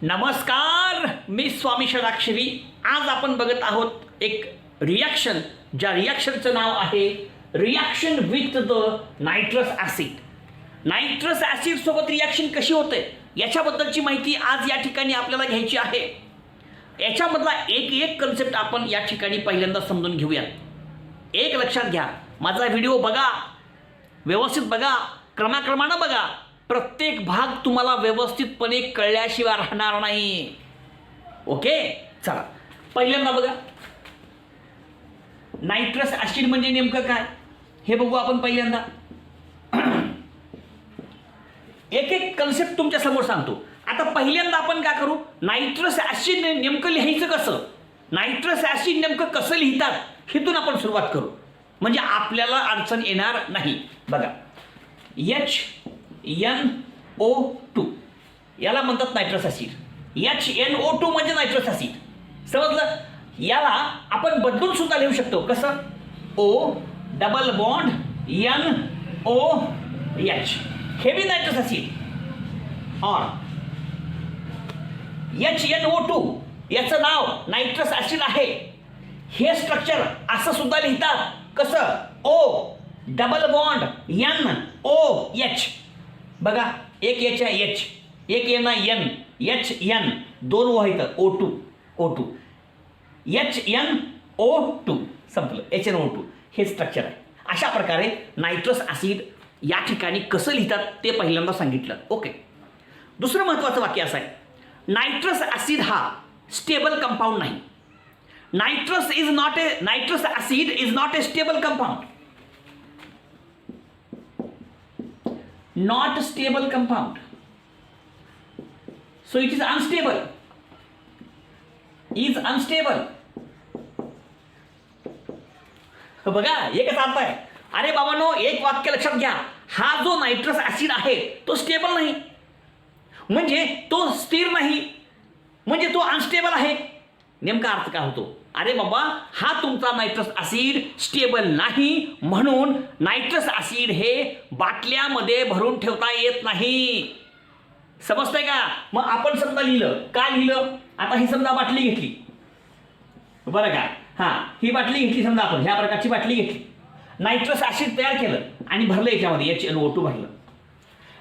नमस्कार, मी स्वामी षडाक्षरी. आज आपण बघत आहोत एक रिॲक्शन, ज्या रिॲक्शनचं नाव आहे reaction with the nitrous acid. Nitrous acid सोबत रिॲक्शन कशी होते याच्याबद्दलची माहिती आज या ठिकाणी आपल्याला घ्यायची आहे. याच्यामधला एक कन्सेप्ट आपण या ठिकाणी पहिल्यांदा समजून घेऊयात. एक लक्षात घ्या, माझा व्हिडिओ बघा, व्यवस्थित बघा, क्रमाक्रमानं बघा. प्रत्येक भाग तुम्हाला व्यवस्थितपणे कळल्याशिवाय राहणार नाही. ओके, चला पहिल्यांदा बघा, नायट्रस ॲसिड म्हणजे नेमकं काय हे बघू आपण पहिल्यांदा. एक कन्सेप्ट तुमच्या समोर सांगतो. आता पहिल्यांदा आपण काय करू, नायट्रस ॲसिड नेमकं लिहायचं कसं, नायट्रस ॲसिड नेमकं कसं लिहितात हिथून आपण सुरुवात करू, म्हणजे आपल्याला अडचण येणार नाही. बघा, HNO2 याला म्हणतात नायट्रस ॲसिड. HNO2 म्हणजे नायट्रस ॲसिड. समजलं? याला आपण बदलून सुद्धा लिहू शकतो. कसं? O डबल बॉन्ड NOH, हे बी नायट्रस ॲसिड. और HNO2 याचं नाव नायट्रस ॲसिड आहे. हे स्ट्रक्चर असं सुद्धा लिहितात. कसं? O double bond NOH. बघा, एक H आहे H, एक N आहे N, HN, दोन O आहेत O2. HNO2 संपलं. HNO2 हे स्ट्रक्चर आहे. अशा प्रकारे नायट्रस ॲसिड या ठिकाणी कसं लिहितात ते पहिल्यांदा सांगितलं. ओके, दुसरं महत्त्वाचं वाक्य असं आहे, नायट्रस ॲसिड हा स्टेबल कंपाऊंड नाही. Nitrous acid is not a stable compound. Not stable compound, so it is unstable. बघा, एकच अर्थ आहे. अरे बाबांनो, एक वाक्य लक्षात घ्या, हा जो नायट्रस ॲसिड आहे तो स्टेबल नाही, म्हणजे तो स्थिर नाही, म्हणजे तो अनस्टेबल आहे. नेमका अर्थ काय होतो? अरे बाबा, हा तुमचा नायट्रस ॲसिड स्टेबल नाही, म्हणून नायट्रस ॲसिड हे बाटल्यामध्ये भरून ठेवता येत नाही. समजतंय का? मग आपण समजा लिहिलं, काय लिहिलं? आता ही समजा बाटली घेतली, बरं का? हां, ही बाटली घेतली, समजा आपण ह्या प्रकारची बाटली घेतली, नायट्रस ॲसिड तयार केलं आणि भरलं याच्यामध्ये HNO2 भरलं.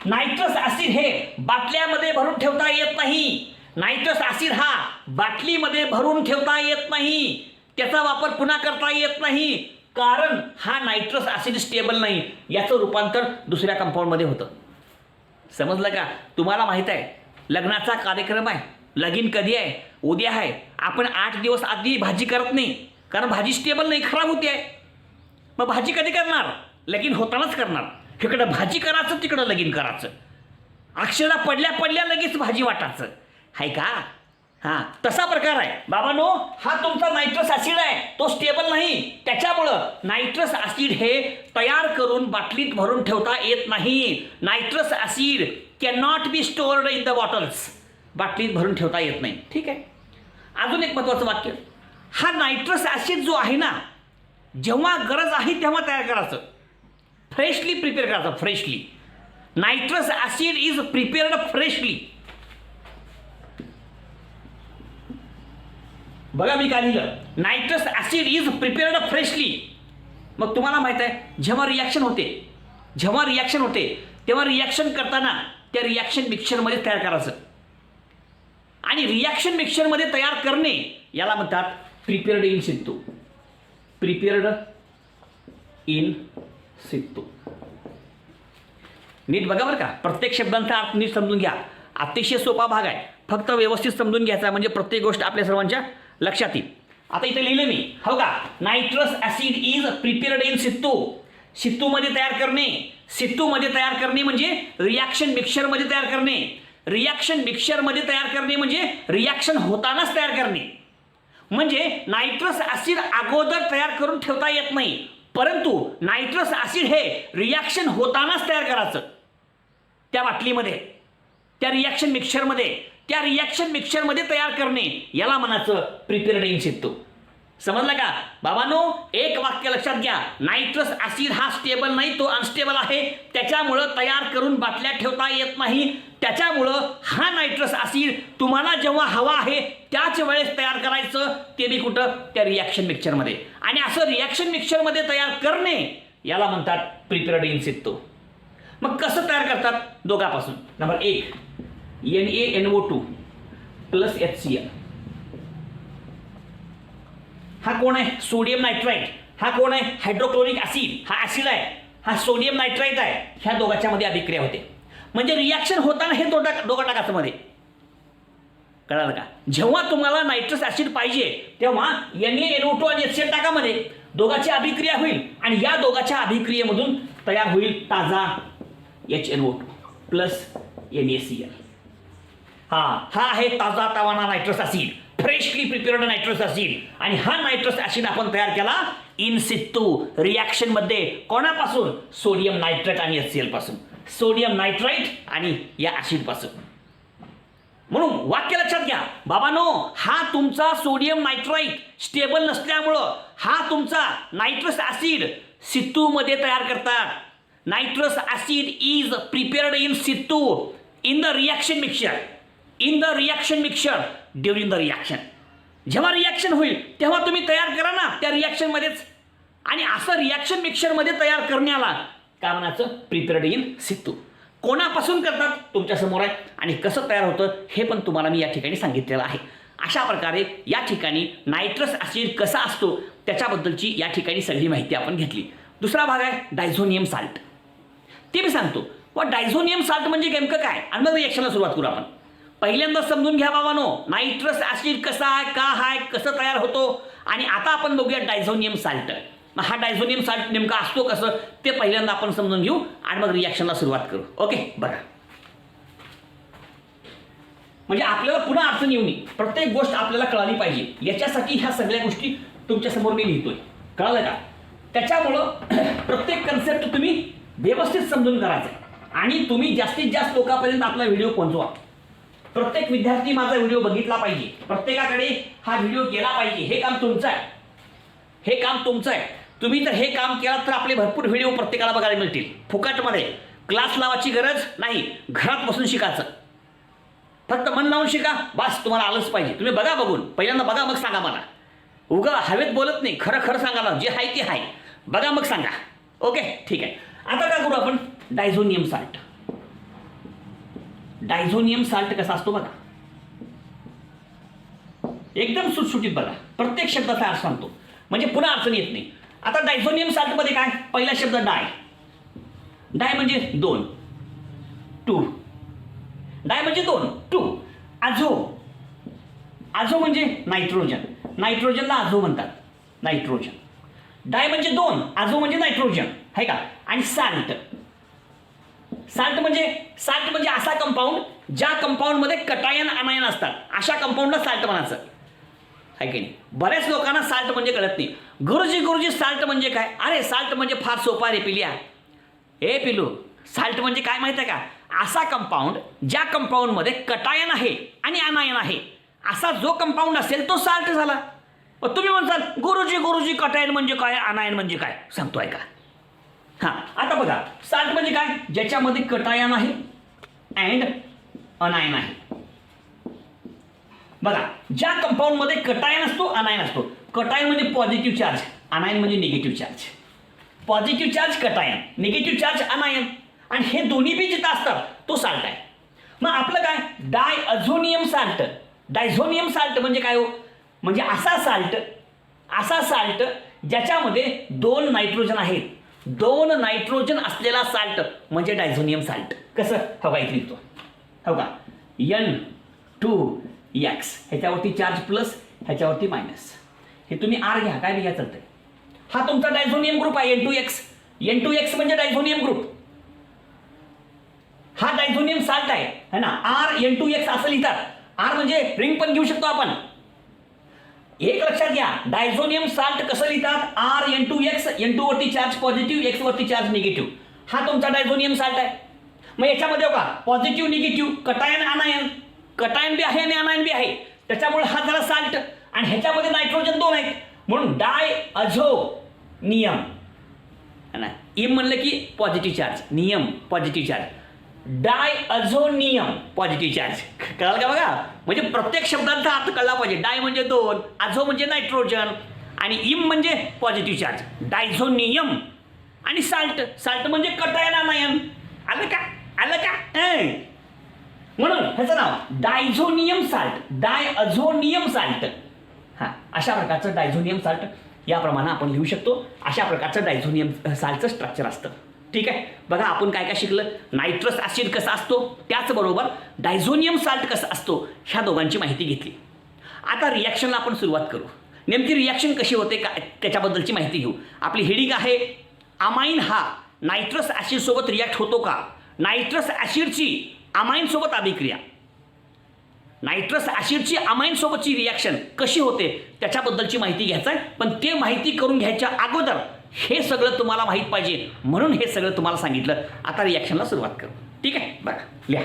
नायट्रस ॲसिड हे बाटल्यामध्ये भरून ठेवता येत नाही. नायट्रस ॲसिड हा बाटलीमध्ये भरून ठेवता येत नाही, त्याचा वापर पुन्हा करता येत नाही, कारण हा नायट्रस ॲसिड स्टेबल नाही. याचं रूपांतर दुसऱ्या कंपाऊंडमध्ये होतं. समजलं का? तुम्हाला माहीत आहे, लग्नाचा कार्यक्रम आहे, लगीन कधी आहे? उद्या आहे. आपण 8 दिवस आधी भाजी करत नाही, कारण भाजी स्टेबल नाही, खराब होते आहे. मग भाजी कधी करणार? लगीन होतानाच करणार. इकडं भाजी करायचं, तिकडं लगीन करायचं, अक्षरा पडल्या लगेच भाजी वाटायचं, आहे का? हां, तसा प्रकार आहे बाबांनो. हा तुमचा नायट्रस ॲसिड आहे, तो स्टेबल नाही. त्याच्यामुळं नायट्रस ॲसिड हे तयार करून बाटलीत भरून ठेवता येत नाही. Nitrous acid can not be stored in the bottles. बाटलीत भरून ठेवता येत नाही. ठीक आहे. अजून एक महत्त्वाचं वाक्य, हा नायट्रस ॲसिड जो आहे ना, जेव्हा गरज आहे तेव्हा तयार करायचं, फ्रेशली प्रिपेअर करायचं. Freshly nitrous acid is prepared freshly. बघा, मी काय लिहिलं, nitrous acid is prepared freshly. मग तुम्हाला माहित आहे, जेव्हा रिॲक्शन होते तेव्हा रिॲक्शन करताना त्या रिॲक्शन मिक्सचरमध्ये तयार करायचं. आणि रिॲक्शन मिक्सचरमध्ये तयार करणे याला म्हणतात प्रिपेअर्ड इन सित्तू. नीट बघा बरं का, प्रत्येक शब्दांचा अर्थ नीट समजून घ्या. अतिशय सोपा भाग आहे, फक्त व्यवस्थित समजून घ्यायचा, म्हणजे प्रत्येक गोष्ट आपल्या सर्वांच्या लक्षात येईल. आता इथे लिहिलं मी, हो का, nitrous acid is prepared in situ. सित्तूमध्ये तयार करणे म्हणजे रिॲक्शन मिक्सचरमध्ये तयार करणे. रिॲक्शन मिक्सचरमध्ये तयार करणे म्हणजे रिॲक्शन होतानाच तयार करणे. म्हणजे नायट्रस ॲसिड अगोदर तयार करून ठेवता येत नाही, परंतु नायट्रस ॲसिड हे रिॲक्शन होतानाच तयार करायचं त्या बाटलीमध्ये, त्या रिॲक्शन मिक्सचरमध्ये तयार करणे, याला म्हणायचं प्रिपेअर्ड इन सित्तू. समजलं का बाबांनो? एक वाक्य लक्षात घ्या, नायट्रस ऍसिड हा स्टेबल नाही, तो अनस्टेबल आहे. त्याच्यामुळं तयार करून बाटल्या ठेवता येत नाही. त्याच्यामुळं हा नायट्रस ऍसिड तुम्हाला जेव्हा हवा आहे त्याच वेळेस तयार करायचं, ते बी कुठं? त्या रिॲक्शन मिक्सचरमध्ये. आणि असं रिॲक्शन मिक्सचरमध्ये तयार करणे याला म्हणतात प्रिपेअर्ड इन सित्तू. मग कसं तयार करतात? दोघापासून. Number 1 NaNO2 plus HCl. हा कोण आहे? Sodium nitrite. हा कोण आहे? Hydrochloric acid. हा ऍसिड आहे, हा सोडियम नायट्राइट आहे. ह्या दोघांच्या मध्ये अभिक्रिया होते. म्हणजे रिॲक्शन होताना हे दोघं टाकायचं मध्ये. कळालं का? जेव्हा तुम्हाला नायट्रस ऍसिड पाहिजे तेव्हा NaNO2 आणि HCl टाका मध्ये. दोघांची अभिक्रिया होईल आणि या दोघांच्या अभिक्रियेमधून तयार होईल ताजा HNO2 प्लस NaCl. हा आहे ताजा तवाना nitrous acid, freshly prepared nitrous acid. आणि हा नायट्रस ऍसिड आपण तयार केला इन सित्तू रिॲक्शन मध्ये. कोणापासून? सोडियम नायट्रेट आणि HCl पासून. सोडियम नायट्राइट आणि या ऍसिड पासून. म्हणून वाक्य लक्षात घ्या बाबांनो, हा तुमचा सोडियम नायट्राइट स्टेबल नसल्यामुळं हा तुमचा नायट्रस ऍसिड सित्तू मध्ये तयार करतात. Nitrous acid is prepared in situ in the reaction mixture. In the reaction mixture during the reaction. जेव्हा रिॲक्शन होईल तेव्हा तुम्ही तयार करा ना त्या रिॲक्शनमध्येच. आणि असं रिॲक्शन मिक्सचरमध्ये तयार करण्याला काय म्हणायचं? Prepared in situ. कोणापासून करतात? तुमच्या समोर आहे. आणि कसं तयार होतं हे पण तुम्हाला मी या ठिकाणी सांगितलेलं आहे. अशा प्रकारे या ठिकाणी नायट्रस ऍसिड कसा असतो त्याच्याबद्दलची या ठिकाणी सगळी माहिती आपण घेतली. दुसरा भाग आहे डायझोनियम साल्ट. ते मी सांगतो. व डायझोनियम साल्ट म्हणजे नेमकं काय, आणि मग रिॲक्शनला सुरुवात करू आपण. पहिल्यांदा समजून घ्या बाबांनो, नायट्रस ऍसिड कसा आहे, का आहे, कसं तयार होतो. आणि आता आपण बघूया डायझोनियम साल्ट. हा डायझोनियम साल्ट नेमका असतो कसं ते पहिल्यांदा आपण समजून घेऊ आणि मग रिॲक्शनला सुरुवात करू. ओके, बघा. म्हणजे आपल्याला पुन्हा अडचण येऊ नये, प्रत्येक गोष्ट आपल्याला कळाली पाहिजे. याच्यासाठी ह्या सगळ्या गोष्टी तुमच्यासमोर मी लिहितोय. कळालं का? त्याच्यामुळं प्रत्येक कन्सेप्ट तुम्ही व्यवस्थित समजून करायचं आणि तुम्ही जास्तीत जास्त लोकांपर्यंत आपला व्हिडिओ पोहोचवा. प्रत्येक विद्यार्थी माझा व्हिडिओ बघितला पाहिजे, प्रत्येकाकडे हा व्हिडिओ गेला पाहिजे. हे काम तुमचं आहे. हे काम तुमचं आहे. तुम्ही जर हे काम केलं तर आपले भरपूर व्हिडिओ प्रत्येकाला बघायला मिळतील फुकटमध्ये. क्लास लावायची गरज नाही, घरात बसून शिकायचं. फक्त मन लावून शिका, बस. तुम्हाला आलंच पाहिजे. तुम्ही बघा, बघून पहिल्यांदा बघा मग सांगा मला. उगा हवेत बोलत नाही, खरं खरं सांगा ना, जे आहे ते आहे. बघा मग सांगा. ओके, ठीक आहे. आता काय करू आपण? Diazonium salt. डायझोनियम साल्ट कसा असतो बघा, एकदम सुटसुटीत बघा. प्रत्येक शब्दाचा अर्थ सांगतो म्हणजे पुन्हा अडचण येत नाही. आता डायझोनियम साल्ट मध्ये काय? पहिला शब्द डाय. डाय म्हणजे 2. 2 डाय म्हणजे 2. 2 आझो. आझो म्हणजे नायट्रोजन. नायट्रोजनला आझो म्हणतात, नायट्रोजन. डाय म्हणजे 2, आझो म्हणजे नायट्रोजन, आहे का? आणि साल्ट. साल्ट म्हणजे असा कंपाऊंड ज्या कंपाऊंडमध्ये कटायन अनायन असतात, अशा कंपाऊंडला साल्ट म्हणायचं, आहे की नाही? बऱ्याच लोकांना साल्ट म्हणजे कळत नाही. गुरुजी साल्ट म्हणजे काय? अरे साल्ट म्हणजे फार सोपा रे पिल्या. ए पिलू, साल्ट म्हणजे काय माहिती आहे का? असा कंपाऊंड ज्या कंपाऊंडमध्ये कटायन आहे आणि अनायन आहे, असा जो कंपाऊंड असेल तो साल्ट झाला. तुम्ही म्हणताल गुरुजी कटायन म्हणजे काय, अनायन म्हणजे काय? सांगतो ऐका. हां, आता बघा, साल्ट म्हणजे काय? ज्याच्यामध्ये कटायन आहे अँड अनायन आहे. बघा, ज्या कंपाऊंडमध्ये कटायन असतो, अनायन असतो. कटायन म्हणजे पॉझिटिव्ह चार्ज, अनायन म्हणजे negative charge. Positive charge cation, negative charge अनायन. आणि हे दोन्ही बी जिथं असतात तो साल्ट आहे. मग आपलं काय? Diazonium salt. डायझोनियम साल्ट म्हणजे काय हो? म्हणजे असा साल्ट ज्याच्यामध्ये 2 नायट्रोजन आहेत. 2 नायट्रोजन असलेला साल्ट म्हणजे डायझोनियम साल्ट. कसं? हो का, इथे लिहितो. हो का, N2X, ह्याच्यावरती चार्ज प्लस, ह्याच्यावरती मायनस. हे तुम्ही R घ्या, काय घ्या चालतंय. हा तुमचा डायझोनियम ग्रुप आहे N2X. N2X म्हणजे डायझोनियम ग्रुप. हा डायझोनियम साल्ट आहे ना. R N2X असं लिहितात. R म्हणजे रिंग पण घेऊ शकतो आपण. एक लक्षात घ्या, डायझोनियम साल्ट कसं लिहितात? R N2X, N2 वरती चार्ज पॉझिटिव्ह, X वरती चार्ज निगेटिव्ह. हा तुमचा डायझोनियम साल्ट आहे. मग याच्यामध्ये का positive negative, cation anion, cation B आहे आणि अनायन बी आहे, त्याच्यामुळे हा झाला साल्ट. आणि ह्याच्यामध्ये नायट्रोजन 2 आहेत. म्हणून डाय अझो नियम ना, इम म्हणलं की पॉझिटिव्ह चार्ज, नियम पॉझिटिव्ह चार्ज, डाय अझोनियम पॉझिटिव्ह चार्ज. कळाल का बघा, म्हणजे प्रत्येक शब्दांचा अर्थ कळला पाहिजे. डाय म्हणजे 2, अझो म्हणजे नायट्रोजन आणि इम म्हणजे पॉझिटिव्ह चार्ज, डायझोनियम. आणि साल्ट, साल्ट म्हणजे कटायन आयन. आलं का, आलं का? म्हणून ह्याचं नाव डायझोनियम साल्ट, डायअझोनियम साल्ट. हां, अशा प्रकारचं डायझोनियम साल्ट याप्रमाणे आपण लिहू शकतो. अशा प्रकारचं डायझोनियम साल्टचं स्ट्रक्चर असतं. ठीक आहे, बघा आपण काय काय शिकलं. नायट्रस ॲसिड कसा असतो, त्याचबरोबर डायझोनियम साल्ट कसा असतो, ह्या दोघांची माहिती घेतली. आता रिॲक्शनला आपण सुरुवात करू. नेमकी रिॲक्शन कशी होते का त्याच्याबद्दलची माहिती घेऊ. आपली हेडिंग आहे अमाइन हा नायट्रस ॲसिडसोबत रिॲक्ट होतो का. नायट्रस ॲसिडची अमाइनसोबत अभिक्रिया, नायट्रस ॲसिडची अमाइनसोबतची रिॲक्शन कशी होते त्याच्याबद्दलची माहिती घ्यायचं आहे. पण ते माहिती करून घ्यायच्या अगोदर हे सगळं तुम्हाला माहीत पाहिजे, म्हणून हे सगळं तुम्हाला सांगितलं. आता रिॲक्शनला सुरुवात करू. ठीक आहे, बघा लिहा.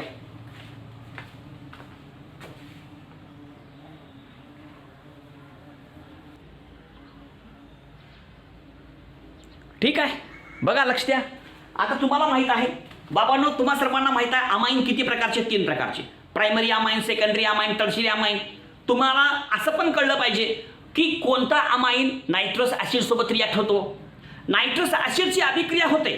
ठीक आहे, बघा लक्ष द्या. आता तुम्हाला माहीत आहे बाबांनो, तुम्हा सर्वांना माहीत आहे अमाइन किती प्रकारचे, 3 प्रकारचे. Primary amine, secondary amine, tertiary amine. तुम्हाला असं पण कळलं पाहिजे की कोणता अमाइन नायट्रस ॲसिडसोबत रिॲक्ट होतो. नायट्रस ॲसिडची अभिक्रिया होते,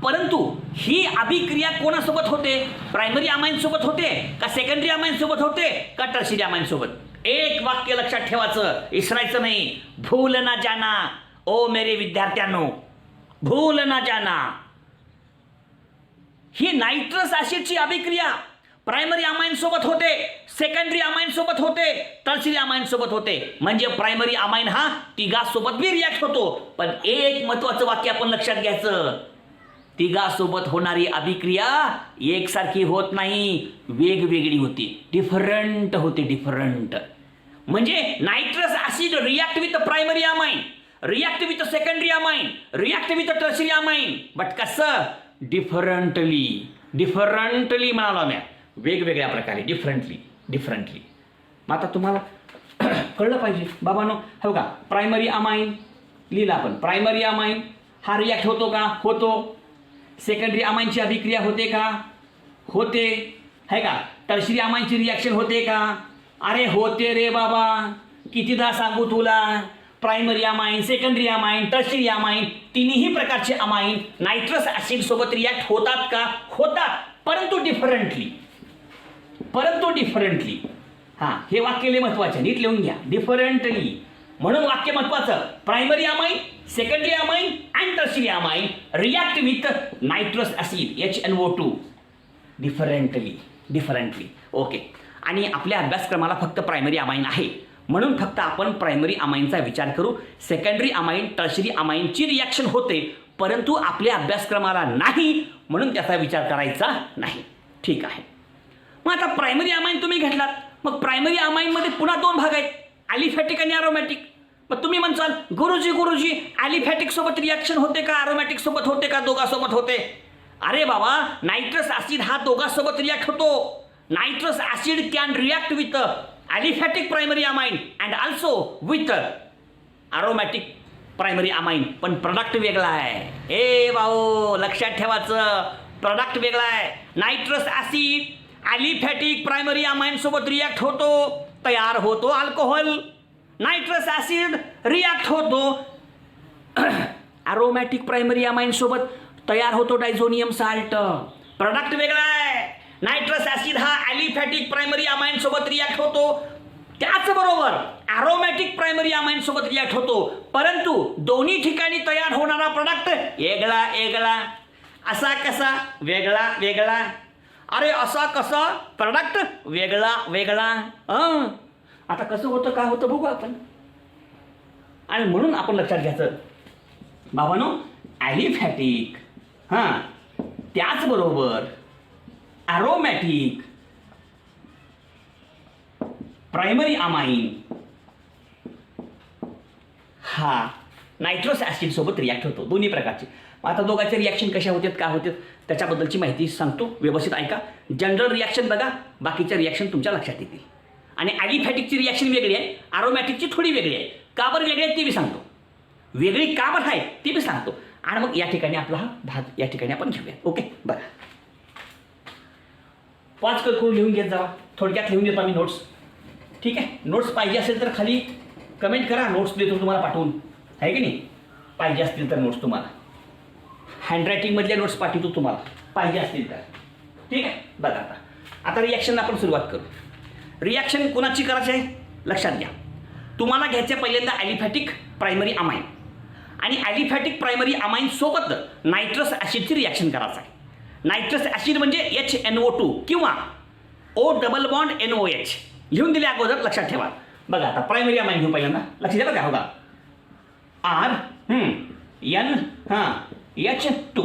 परंतु ही अभिक्रिया कोणासोबत होते, प्रायमरी अमाइनसोबत होते का सेकंडरी अमाइनसोबत होते का टर्शियरी अमाइनसोबत. एक वाक्य लक्षात ठेवायचं, विसरायचं नाही. भूल ना जाना ओ मेरे विद्यार्थ्यांनो, भूल ना जाना. ही नायट्रस ॲसिडची अभिक्रिया प्रायमरी अमाइन सोबत होते, सेकंडरी अमाइन सोबत होते, टर्शियरी अमाइन सोबत होते. म्हणजे प्रायमरी अमाइन हा तिघासोबत बी रिॲक्ट होतो. पण एक महत्वाचं वाक्य आपण लक्षात घ्यायचं, तिघासोबत होणारी अभिक्रिया एकसारखी होत नाही, वेगवेगळी होती, डिफरंट होते, डिफरंट. म्हणजे nitrous acid react with primary amine, react with secondary amine, react with tertiary amine, but कसं, डिफरंटली. डिफरंटली म्हणाला मी, वेगवेगळ्या प्रकारे, डिफरंटली, डिफरंटली. मग आता तुम्हाला कळलं पाहिजे बाबांनो. हो का, प्रायमरी अमाइन लिहिला आपण. प्रायमरी अमाइन हा रिॲक्ट होतो का, होतो. सेकंडरी अमाइनची अभिक्रिया होते का, होते, है का. टर्शियरी अमाइनची रिॲक्शन होते का, अरे होते रे बाबा, कितीदा सांगू तुला. Primary amine, secondary amine, tertiary amine, तिन्ही प्रकारचे अमाइन नायट्रस ॲसिड सोबत रिॲक्ट होतात का, होतात, परंतु डिफरंटली, परंतु डिफरंटली. हां, हे वाक्य लय महत्वाचे, नीट लिहून घ्या, डिफरंटली. म्हणून वाक्य महत्वाचं, primary amine, secondary amine and tertiary amine react with nitrous acid HNO2 differently, differently. Okay. आणि आपल्या अभ्यासक्रमाला फक्त प्रायमरी अमाइन आहे, म्हणून फक्त आपण प्रायमरी अमाइनचा विचार करू. सेकंडरी अमाइन, टर्शियरी अमाइनची रिॲक्शन होते, परंतु आपल्या अभ्यासक्रमाला नाही, म्हणून त्याचा विचार करायचा नाही. ठीक आहे. मग आता प्रायमरी अमाइन तुम्ही घेतलात, मग प्रायमरी अमाइनमध्ये पुन्हा 2 भाग आहेत, ॲलिफॅटिक आणि ॲरोमॅटिक. मग तुम्ही म्हणसाल गुरुजी ॲलिफॅटिक सोबत रिॲक्शन होते का, ॲरोमॅटिक सोबत होते का, दोघांसोबत होते. अरे बाबा, नायट्रस ॲसिड हा दोघांसोबत रिॲक्ट होतो. Nitrous acid can react with aliphatic primary amine and also with aromatic primary amine, पण प्रोडक्ट वेगळा आहे. ए भाऊ, लक्षात ठेवायचं, प्रोडक्ट वेगळा आहे. Nitrous acid aliphatic primary amine सोबत रिॲक्ट होतो, तयार होतो अल्कोहोल. नायट्रस ॲसिड रिॲक्ट होतो अरोमॅटिक प्रायमरी अमाइन सोबत, तयार होतो डायझोनियम साल्ट. प्रोडक्ट वेगळा आहे. नायट्रस ॲसिड हा ॲलिफॅटिक प्रायमरी अमाइन सोबत रिॲक्ट होतो, त्याचबरोबर ॲरोमॅटिक प्रायमरी अमाइन सोबत रिॲक्ट होतो, परंतु दोन्ही ठिकाणी तयार होणारा प्रोडक्ट वेगळा वेगळा. असा कसा, वेगळा वेगळा. अरे असा कसा, प्रोडक्ट वेगळा वेगळा. आता कसं होतं, काय होतं बघू आपण. आणि म्हणून आपण लक्षात घ्यायचं बाबांनो, ॲलिफॅटिक हां, त्याचबरोबर ॲरोमॅटिक प्रायमरी अमाइन हा नायट्रस ॲसिड सोबत रिॲक्ट होतो, दोन्ही प्रकारचे. आता दोघांचे रिॲक्शन कशा होतात, काय होतात त्याच्याबद्दलची माहिती सांगतो, व्यवस्थित ऐका. जनरल रिॲक्शन बघा, बाकीच्या रिॲक्शन तुमच्या लक्षात येतील. आणि ॲलिफॅटिकची रिॲक्शन वेगळी आहे, ॲरोमॅटिकची थोडी वेगळी आहे. का बरं वेगळी आहे ते बी सांगतो, वेगळी का बरं आहे ते बी सांगतो. आणि मग या ठिकाणी आपला हा भाग या ठिकाणी आपण घेऊया. ओके, बरं. 5 करून लिहून घेत जावा, थोडक्यात लिहून देतो आम्ही नोट्स. ठीक आहे, नोट्स पाहिजे असेल तर खाली कमेंट करा, नोट्स देतो तुम्हाला पाठवून, आहे की नाही. पाहिजे असतील तर नोट्स तुम्हाला हँडरायटिंगमधल्या नोट्स पाठवतो तुम्हाला पाहिजे असतील तर. ठीक आहे, बघा आता रिॲक्शन आपण सुरुवात करू. रिॲक्शन कोणाची करायची आहे लक्षात घ्या. तुम्हाला घ्यायचं पहिल्यांदा ॲलिफॅटिक प्रायमरी अमाइन, आणि ॲलिफॅटिक प्रायमरी अमाइन सोबत नायट्रस ॲसिडची रिॲक्शन करायचं आहे. नायट्रस ॲसिड म्हणजे HNO2 किंवा O+NOH लिहून दिले अगोदर, लक्षात ठेवा. बघा आता प्रायमरी अमाइन घेऊ पहिल्यांदा, लक्षात द्या बघा. बघा RNH2.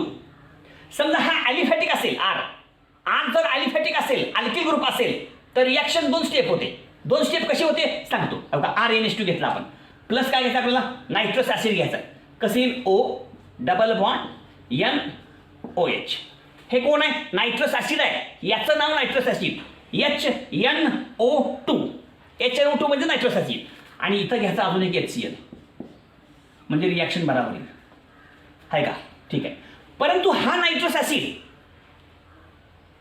समजा हा ॲलिफॅटिक असेल, R जर ॲलिफॅटिक असेल, अल्किल ग्रुप असेल तर रिॲक्शन 2 स्टेप होते. 2 स्टेप कशी होते सांगतो. बघा RNH2 घेतला आपण, प्लस काय घ्यायचं आपल्याला नायट्रस ॲसिड घ्यायचं. कसे येईल O+NOH. हे कोण आहे नायट्रस ॲसिड आहे, याचं नाव नायट्रस ॲसिड HNO2. HNO2 म्हणजे नायट्रस ॲसिड. आणि इथं घ्यायचं अजून एक HCl म्हणजे रिॲक्शन बरोबर येईल, आहे का. ठीक आहे, परंतु हा नायट्रस ॲसिड,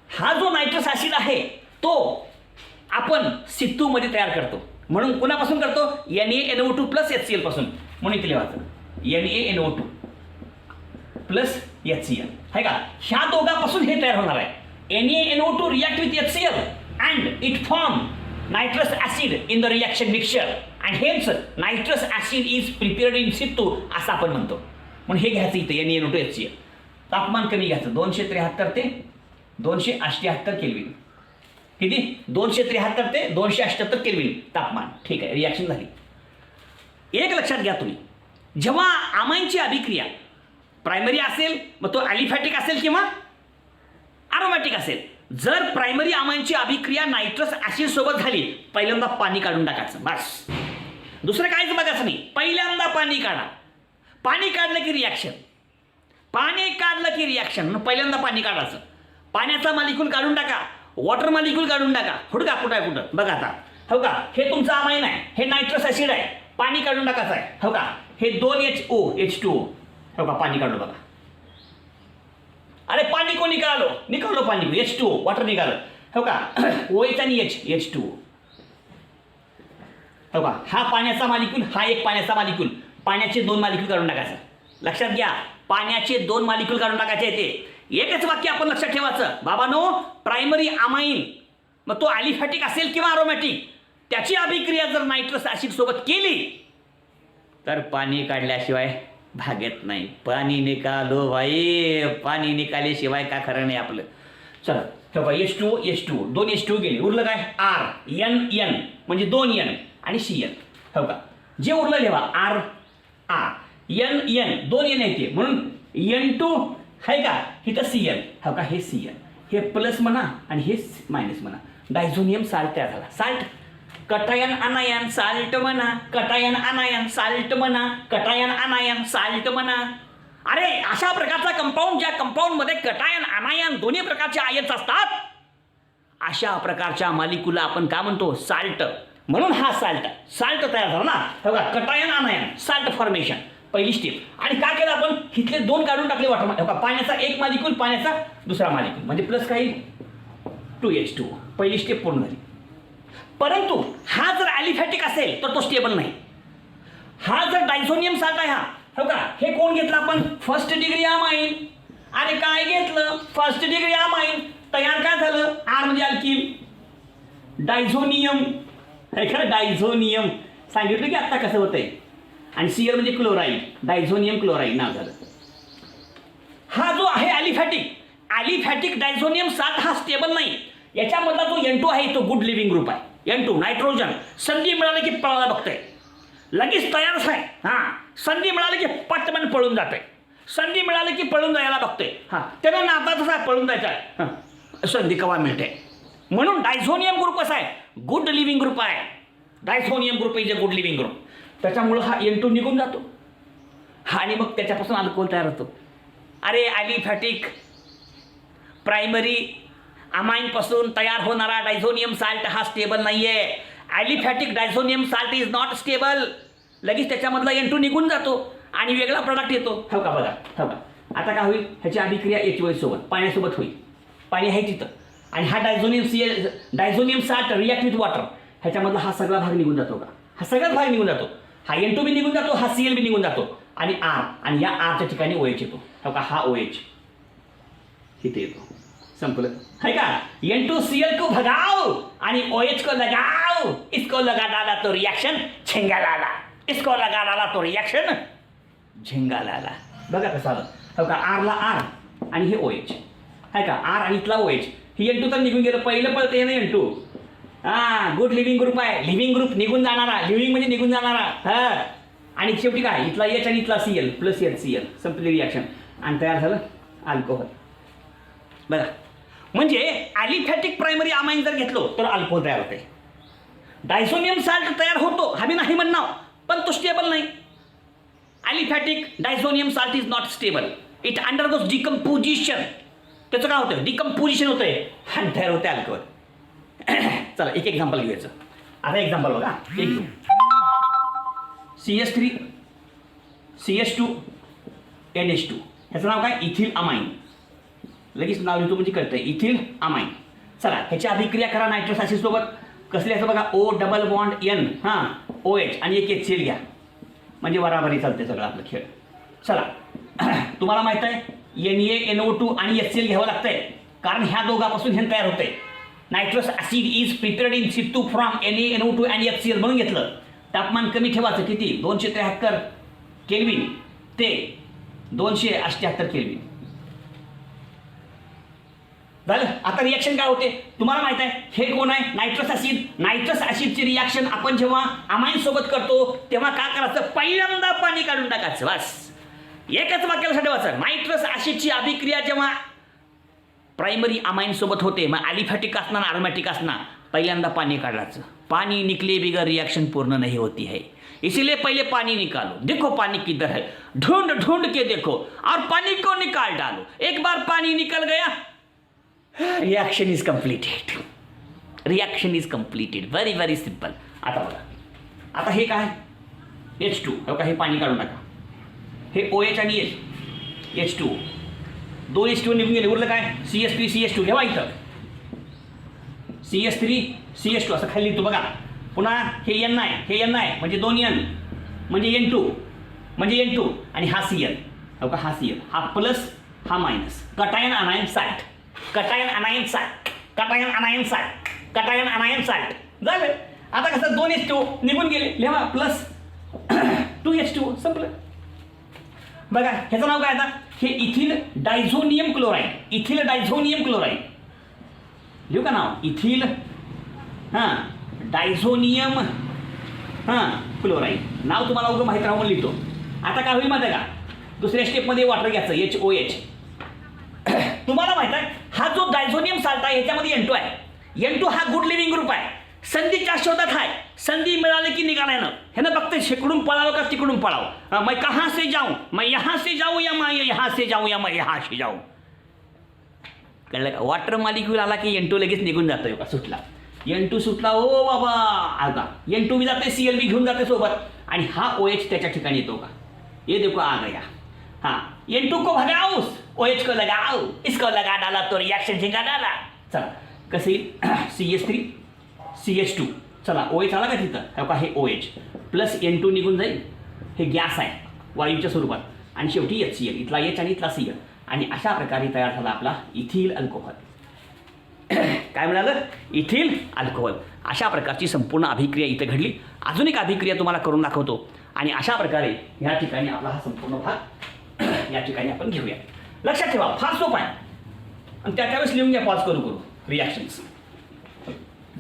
हा जो नायट्रस ॲसिड आहे तो आपण सितूमध्ये तयार करतो. म्हणून कुणापासून करतो NaNO2 प्लस HCl पासून. म्हणून इथे लिहायचं NaNO2 प्लस HCl, आहे का. ह्या दोघांपासून हे तयार होणार आहे. NaNO2 react with HCl and it form nitrous acid in the reaction mixture and hence nitrous acid is prepared in situ असं आपण म्हणतो. म्हणून हे घ्यायचं इथं NaNO2 HCl. तापमान कमी घ्यायचं 273 ते 278 केल्विन. किती 273 ते 278 केल्विन तापमान. ठीक आहे, रिॲक्शन झाली. एक लक्षात घ्या तुम्ही, जेव्हा अमाइनची अभिक्रिया प्रायमरी असेल मग तो ॲलिफॅटिक असेल किंवा ॲरोमॅटिक असेल, जर प्रायमरी अमाइनची अभिक्रिया नायट्रस ॲसिड सोबत झाली, पहिल्यांदा पाणी काढून टाकायचं बस, दुसरं काहीच बघायचं नाही. पहिल्यांदा पाणी काढा. पाणी काढलं की रिॲक्शन, पाणी काढलं की रिॲक्शन. मग पहिल्यांदा पाणी काढायचं. पाण्याचा मालिक्यूल काढून टाका, वॉटर मालिक्यूल काढून टाका. हुडका कुठं बघा आता. हो का, हे तुमचं अमाइन आहे, हे नायट्रस ॲसिड आहे, पाणी काढून टाकायचं आहे. हो का, हे 2HO हो का, पाणी काढलं बघा. अरे पाणी कोण निकालो पाणी H2O वॉटर निघालं. हो का, OH आणि H2O. हो का, हा पाण्याचा मालिक्यूल, हा एक पाण्याचा मालिक्यूल. पाण्याचे 2 मालिक्यूल काढून टाकायचं. लक्षात घ्या, पाण्याचे 2 मालिक्यूल काढून टाकायचे येते. एकच वाक्य आपण लक्षात ठेवायचं बाबांनो, प्रायमरी अमाइन मग तो ॲलिफॅटिक असेल किंवा ॲरोमॅटिक, त्याची अभिक्रिया जर नायट्रस ॲसिड सोबत केली तर पाणी काढल्याशिवाय भागत नाही. पाणी निकालो भाई, पाणी निकाल्याशिवाय का खरं नाही आपलं. चला तेव्हा H2O 2 H2O गेले, उरलं काय RN म्हणजे 2 N आणि Cl. हो का, जे उरलं लिहा R N 2 N येते म्हणून N2 आहे का, इथं Cl. हो का, हे Cl, हे प्लस म्हणा आणि हे मायनस म्हणा. डायझोनियम साल्ट तयार झाला. साल्ट कटायन अनायन साल्ट म्हणा, कटायन अनायन साल्ट म्हणा, कटायन अनायन साल्ट म्हणा. अरे अशा प्रकारचा कंपाऊंड, ज्या कंपाऊंडमध्ये कटायन अनायन दोन्ही प्रकारचे आयन्स असतात, अशा प्रकारच्या मालिक्यूलला आपण काय म्हणतो साल्ट. म्हणून हा साल्ट तयार झाला ना. बघा, कटायन अनायन साल्ट फॉर्मेशन पहिली स्टेप. आणि काय केलं आपण, इथले 2 काढून टाकले वॉटर. बघा, पाण्याचा एक मालिक्यूल, पाण्याचा दुसरा मालिक्यूल म्हणजे प्लस काही 2H2O. पहिली स्टेप पूर्ण झाली. परंतु हा जर ॲलिफॅटिक असेल तर तो स्टेबल नाही. हा जर डायझोनियम साल्ट आहे, हा हो का, हे कोण घेतलं आपण फर्स्ट डिग्री अमाइन. आणि काय घेतलं फर्स्ट डिग्री अमाइन, तयार काय झालं R म्हणजे अल्किल, डायझोनियम. हे खरं डायझोनियम सांगितलं की आता कसं होतंय. आणि Cl म्हणजे क्लोराईड, डायझोनियम क्लोराईड नाव झालं. हा जो आहे ॲलिफॅटिक डायझोनियम साल्ट हा स्टेबल नाही. याच्यामधला जो N2 आहे तो गुड लिव्हिंग ग्रुप आहे. N2 नायट्रोजन, संधी मिळाली की पळायला बघतोय, लगेच तयारच आहे. हां, संधी मिळाली की पटकन पळून जातोय, संधी मिळाली की पळून जायला बघतोय. हां, त्याला नातातच आहे, पळून जायचं आहे. हां, संधी केव्हा मिळते. म्हणून डायझोनियम ग्रुप कसा आहे, गुड लिव्हिंग ग्रुप आहे. Diazonium group is a good living group. त्याच्यामुळं हा N2 निघून जातो आणि मग त्याच्यापासून अल्कोहोल तयार होतो. अरे ॲलिफॅटिक प्रायमरी अमाइन पासून तयार होणारा डायझोनियम साल्ट हा स्टेबल नाहीये. Aliphatic diazonium salt is not stable. लगेच त्याच्यामधला N2 निघून जातो आणि वेगळा प्रॉडक्ट येतो. हो का बघा, हो का. आता काय होईल, ह्याची अभिक्रिया H2 सोबत पाण्यासोबत होईल. पाणी आहे तिथं आणि हा diazonium salt react with water. ह्याच्यामधला हा सगळा भाग निघून जातो का, हा सगळाच भाग निघून जातो. हा N2 बी निघून जातो, हा Cl बी निघून जातो आणि R, आणि या Rच्या ठिकाणी OH येतो. हो का, हा OH इथे येतो. संपलं है का. N2Cl को भगाओ आणि OH को लगाओ. इसको लगा डाला तो रिएक्शन झिंगा लाला, इसको लगा डाला तो रिएक्शन झिंगा लाला. बघा कसं आलं. हो का, R ला R आणि हे OH है का, R आणि इथला OH. ही N2 तर निघून गेलं, पहिलं पळते ना N2. गुड लिव्हिंग ग्रुप आहे. लिव्हिंग ग्रुप निघून जाणारा, लिव्हिंग म्हणजे निघून जाणारा. हा, आणि शेवटी काय, इथला H आणि इथला Cl प्लस HCl, संपली रिॲक्शन आणि तयार झालं अल्कोहोल. बघा, म्हणजे ॲलिफॅटिक प्रायमरी अमाइन जर घेतलो तर अल्कोहोल तयार होते. डायझोनियम साल्ट तयार होतो, हा मी नाही म्हणणार, पण तो स्टेबल नाही. Aliphatic diazonium salt is not stable. It undergoes decomposition. त्याचं काय होतं, डिकम्पोजिशन होतंय आणि तयार होते अल्कोहोल. चला एक एक्झाम्पल घ्यायचं. आता एक्झाम्पल बघा, एक घेऊ. CH3 CH2 NH2, ह्याचं नाव काय, इथिल अमाइन. लगेच नाव लिहितो म्हणजे कळतंय, इथिल अमाइन. चला ह्याची अभिक्रिया करा नायट्रस ॲसिड सोबत. कसली असं बघा, O डबल बॉन्ड N, हां OH आणि एक HCl घ्या, म्हणजे बराबरी चालते सगळं आपलं खेळ. चला तुम्हाला माहित आहे NaNO2 आणि HCl घ्यावं लागतंय, कारण ह्या दोघापासून हे तयार होतंय. Nitrous acid is prepared in situ from NaNO2 आणि HCl म्हणून घेतलं. तापमान कमी ठेवायचं, किती, 273 केल्विन ते 278 केल्विन झालं. आता रिॲक्शन काय होते तुम्हाला माहित आहे. हे कोण आहे, नायट्रस ॲसिड. नायट्रस ॲसिडची रिॲक्शन आपण जेव्हा अमाइन सोबत करतो तेव्हा काय करायचं, पहिल्यांदा पाणी काढून टाकायचं. बस एकच वाक्याला ठेवायचं. नायट्रस ॲसिडची अभिक्रिया जेव्हा प्राइमरी अमाइन सोबत होते, मग ॲलिफॅटिक असणार अरोमॅटिक असणार, पहिल्यांदा पाणी काढायचं. पानी निकले बिगर रिएक्शन पूर्ण नहीं होती है, इसीलिए पहले पानी निकालो. देखो पानी किधर है, ढूंढ ढूंढ के देखो और पानी को निकाल डालो. एक बार पानी निकल गया, reaction is completed. Reaction is completed. Very very simple. आता बघा, आता हे काय H2, हो का, हे पाणी काढून टाका. हे OH आणि H2, दोन H2 निघून गेले. उरलं काय, CH3 CH2 ठेवा इथं. CH3 CH2 असं खाली लिहितो बघा. पुन्हा हे N आहे, हे N आहे, म्हणजे 2 N म्हणजे N2 म्हणजे N2 आणि हा Cl, हो का, हा Cl, हा प्लस हा minus. Cation अनायन salt, cation अनायन salt, cation अनायन salt, cation अनायन salt झालं. आता कसं 2 H2 निघून गेले, लिहा प्लस 2 H2, संपलं. बघा ह्याचं नाव काय आता, हे ethyl diazonium chloride. Ethyl diazonium chloride लिहू का नाव, इथिल डायझोनियम क्लोराईड. नाव तुम्हाला उगं माहीत राहून लिहितो. आता काय होईल माहिती आहे का, दुसऱ्या स्टेपमध्ये वॉटर घ्यायचं, HOH. तुम्हाला माहित आहे हा जो डायझोनियम साल्ट आहे ह्याच्यामध्ये N2 आहे. N2 हा गुड लिव्हिंग ग्रुप आहे. संधीच्या शोधात आहे. संधी मिळाली की निघाल्यानं ह्यानं फक्त शेकडून पळावं का तिकडून पळावं. मैं कहाँ से जाऊं, मैं यहाँ से जाऊं या मैं यहाँ से जाऊं या मैं यहाँ से जाऊं. कळलं का. वॉटर मॉलिक्यूल आला की N2 लगेच निघून जातोय का, सुटला. N2 सुटला, ओ बाबा आता N2 बी जाते, Cl बी घेऊन जाते सोबत आणि हा OH त्याच्या ठिकाणी येतो का, ये देखो आ गया. हाँ N2 को भगाओ, OH को लगाओ, इसको लगा डाला तो रिएक्शन झिंगा डाला. चला कसे CH3 CH2, चला OH आला का तिथं, हो का, हे OH प्लस N2 निघून जाईल. हे गॅस आहे वायूच्या स्वरूपात आणि शेवटी HCl, इथला H आणि इथला Cl आणि अशा प्रकारे तयार झाला आपला इथिल अल्कोहोल. काय मिळालं, इथिल अल्कोहोल. अशा प्रकारची संपूर्ण अभिक्रिया इथं घडली. अजून एक अभिक्रिया तुम्हाला करून दाखवतो आणि अशा प्रकारे या ठिकाणी आपला हा संपूर्ण भाग या ठिकाणी आपण घेऊया. लक्षात ठेवा फार सोपा आहे आणि त्यावेळेस लिहून घ्या पॉज करू करू रिॲक्शन्स.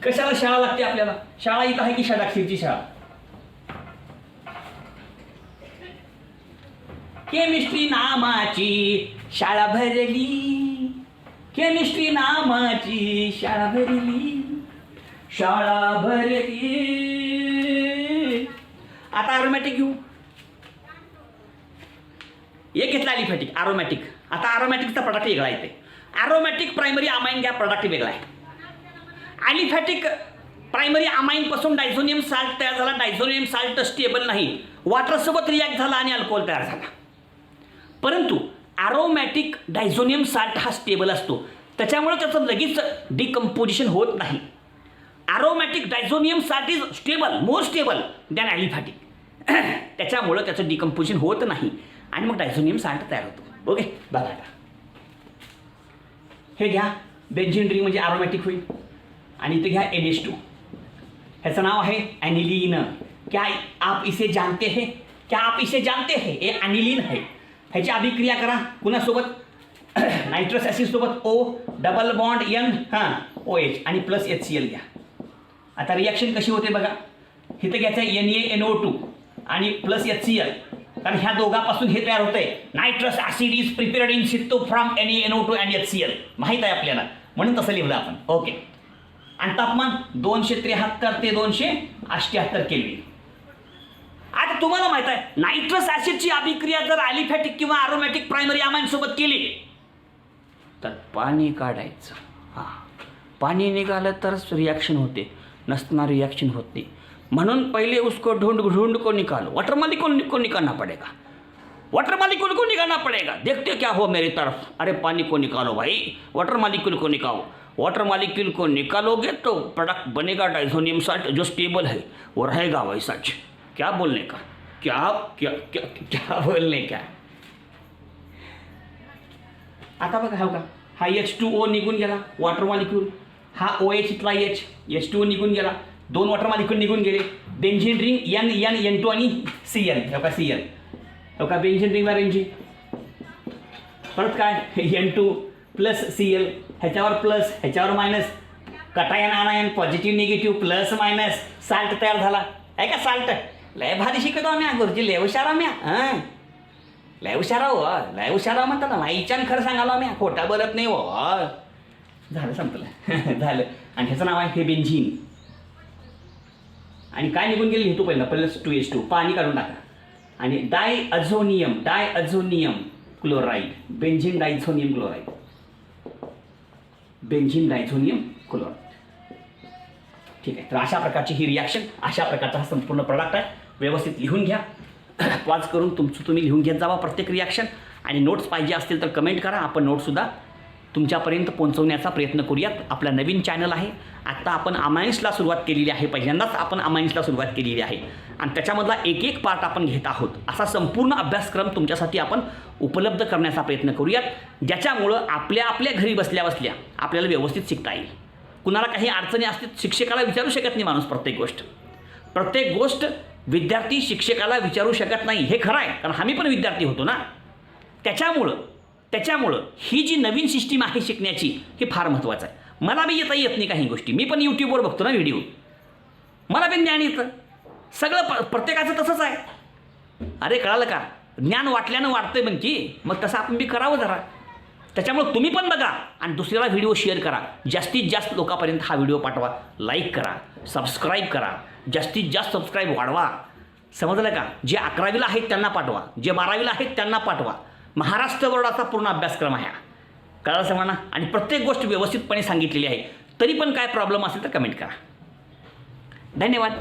कशाला शाळा लागते आपल्याला, शाळा इथं आहे की षडाक्षरची शाळा. केमिस्ट्री नामाची शाळा भरली, केमिस्ट्री नामाची शाळा भरली, शाळा भरली. आता अरोमॅटिक घेऊ. एक घेतला अलिफॅटिक, अरोमॅटिक. आता अरोमॅटिकचा प्रोडक्ट वेगळा येते. अरोमॅटिक प्रायमरी अमाइन घ्या, प्रोडक्ट वेगळा आहे. अलिफॅटिक प्रायमरी अमाईनपासून डायझोनियम साल्ट तयार झाला. डायझोनियम साल्ट स्टेबल नाही, वॉटरसोबत रिॲक्ट झाला आणि अल्कोहोल तयार झाला. परंतु ॲरोमॅटिक डायझोनियम साल्ट हा स्टेबल असतो, त्याच्यामुळे त्याचं लगेच डिकम्पोजिशन होत नाही. Aromatic diazonium salt is stable, more stable than aliphatic. त्याच्यामुळं त्याचं डिकम्पोजिशन होत नाही आणि मग डायझोनियम साल्ट तयार होतो. ओके, बघा आता हे घ्या, बेंझिन रिंग म्हणजे ॲरोमॅटिक होईल आणि इथे घ्या NH2. ह्याचं नाव आहे ॲनिलीन. क्या आप इसे जानते हैं? क्या आप इसे जानते हैं? हे ॲनिलीन आहे. ह्याची अभिक्रिया करा कुणासोबत? नायट्रस ॲसिड सोबत O, double bond N, OH आणि प्लस HCl घ्या. आता रिॲक्शन कशी होते बघा. इथं घ्यायचं आहे NaNO2 आणि प्लस HCl, कारण ह्या दोघांपासून हे तयार होतंय. Nitrous acid is prepared in situ from NaNO2 and HCl. माहीत आहे आपल्याला, म्हणून तसं लिहिलं आपण. ओके, आणि तापमान 273 ते 278 केल्विन. आता तुम्हाला माहित आहे नायट्रस ॲसिडची अभिक्रिया जर ॲलिफॅटिक किंवा ॲरोमॅटिक प्रायमरी अमाइन सोबत केली तर पाणी काढायचं. पाणी निघालं तरच रिॲक्शन होते, नसताना रिॲक्शन होत नाही. म्हणून पहिले उसको ढूंढ को निकालो. वाटर मॉलिक्यूल को निकालना पड़ेगा, वाटर मॉलिक्यूल को निकालना पड़ेगा. देखते क्या हो मेरी तरफ. अरे पानी को निकालो भाई, वाटर मॉलिक्यूल को निकालो. वाटर मॉलिक्यूल को निकालोगे तो प्रोडक्ट बनेगा डायज़ोनियम साल्ट, जो स्टेबल है वो रहेगा वैसाच. क्या बोलने का, क्या क्या क्या क्या बोलने का. आता बघा हो का, हा H2O निघून गेला वॉटर मॉलिक्यूल, हा OH इथला H2O निघून गेला, 2 वॉटर मॉलिक्यूल निघून गेले. बेंझिन रिंग N2 आणि Cl. हो का Cl, हो का बेंझिन रिंगला रेंजिन. परत काय N2 प्लस Cl, ह्याच्यावर प्लस ह्याच्यावर minus, cation anion positive negative plus minus, salt तयार झाला. आहे का साल्ट. लय भारी शिकवतो आम्ही गुरुजी, लय हुशार आम्ही. लय हुशारा हो, लय हुशारा म्हणतात ना. माईच्यान खरं सांगालो आम्ही, खोटा बोलत नाही हो. झालं, संपलं. झालं. आणि ह्याचं नाव आहे हे बेंझिन. आणि काय निघून गेले लिहितो पहिला, प्लस 2H2. पाणी काढून टाका. आणि diazonium chloride, benzene diazonium chloride, benzene diazonium chloride. ठीक आहे. तर अशा प्रकारची ही रिॲक्शन, अशा प्रकारचा हा संपूर्ण प्रॉडक्ट आहे. व्यवस्थित लिहून घ्या, पॉज करून तुम्ही लिहून घेत जावा प्रत्येक रिॲक्शन. आणि नोट्स पाहिजे असतील तर कमेंट करा, आपण नोट्ससुद्धा तुमच्यापर्यंत पोहोचवण्याचा प्रयत्न करूयात. आपला नवीन चॅनल आहे. आत्ता आपण अमाइन्सला सुरुवात केलेली आहे, पहिल्यांदाच आपण अमाइन्सला सुरुवात केलेली आहे आणि त्याच्यामधला एक पार्ट आपण घेत आहोत. असा संपूर्ण अभ्यासक्रम तुमच्यासाठी आपण उपलब्ध करण्याचा प्रयत्न करूयात, ज्याच्यामुळं आपल्या घरी बसल्या आपल्याला व्यवस्थित शिकता येईल. कुणाला काही अडचणी असतील शिक्षकाला विचारू शकत नाही माणूस. प्रत्येक गोष्ट विद्यार्थी शिक्षकाला विचारू शकत नाही, हे खरं आहे, कारण आम्ही पण विद्यार्थी होतो ना. त्याच्यामुळं ही जी नवीन सिस्टीम आहे शिकण्याची, ही फार महत्त्वाचं आहे. मला बी येत नाही काही गोष्टी, मी पण यूट्यूबवर बघतो ना व्हिडिओ, मला बी ज्ञान येतं. सगळं प्रत्येकाचं तसंच आहे. अरे कळालं का, ज्ञान वाटल्यानं वाढतंय म्हणजे, मग तसं आपण बी करावं जरा. त्याच्यामुळे तुम्ही पण बघा आणि दुसऱ्याला व्हिडिओ शेअर करा. जास्तीत जास्त लोकांपर्यंत हा व्हिडिओ पाठवा. लाईक करा, सबस्क्राईब करा, जास्तीत जास्त सबस्क्राईब वाढवा. समजलं का. जे 11वीला आहेत त्यांना पाठवा, जे 12वीला आहेत त्यांना पाठवा. महाराष्ट्र बोर्डाचा पूर्ण अभ्यासक्रम आहे, कळालं समजा. आणि प्रत्येक गोष्ट व्यवस्थितपणे सांगितलेली आहे. तरी पण काय प्रॉब्लेम असेल तर कमेंट करा. धन्यवाद.